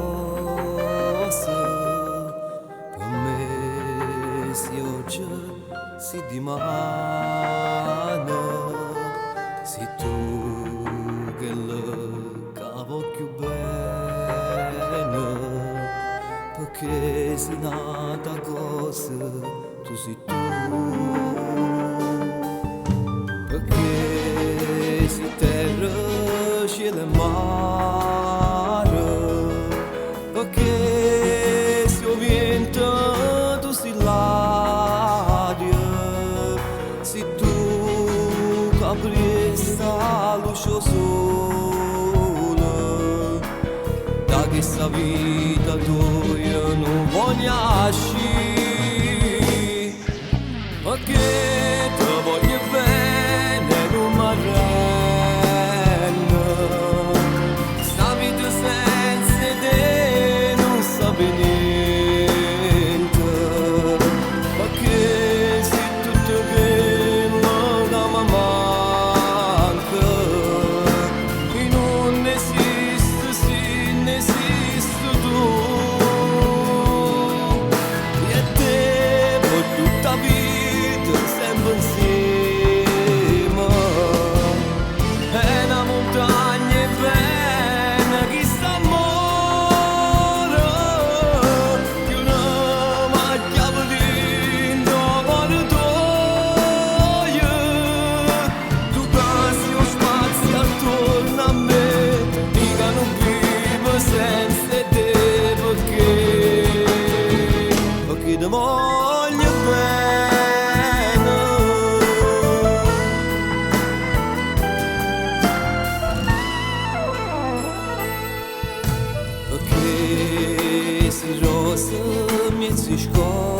grossa per me si oggi si dimana si tu che la cavo più bene perché si nata cosa tu sei tu perché si terra cielo e mare perché si vento tu si l'aria si tu capresta luce sola da questa vita tu io non voglio uscire perché ti voglio bene non mi arrendo sta vita senza te non sape niente perché se tutto che mi manca e non esiste se ne esiste tu e te per tutta vita sempre insieme è una montagna bella che sta amore che una macchia volendo volatoia tu passi lo spazio attorno a me dica non vivo senza te perché ti voglio bene perché si rosa mi si scorda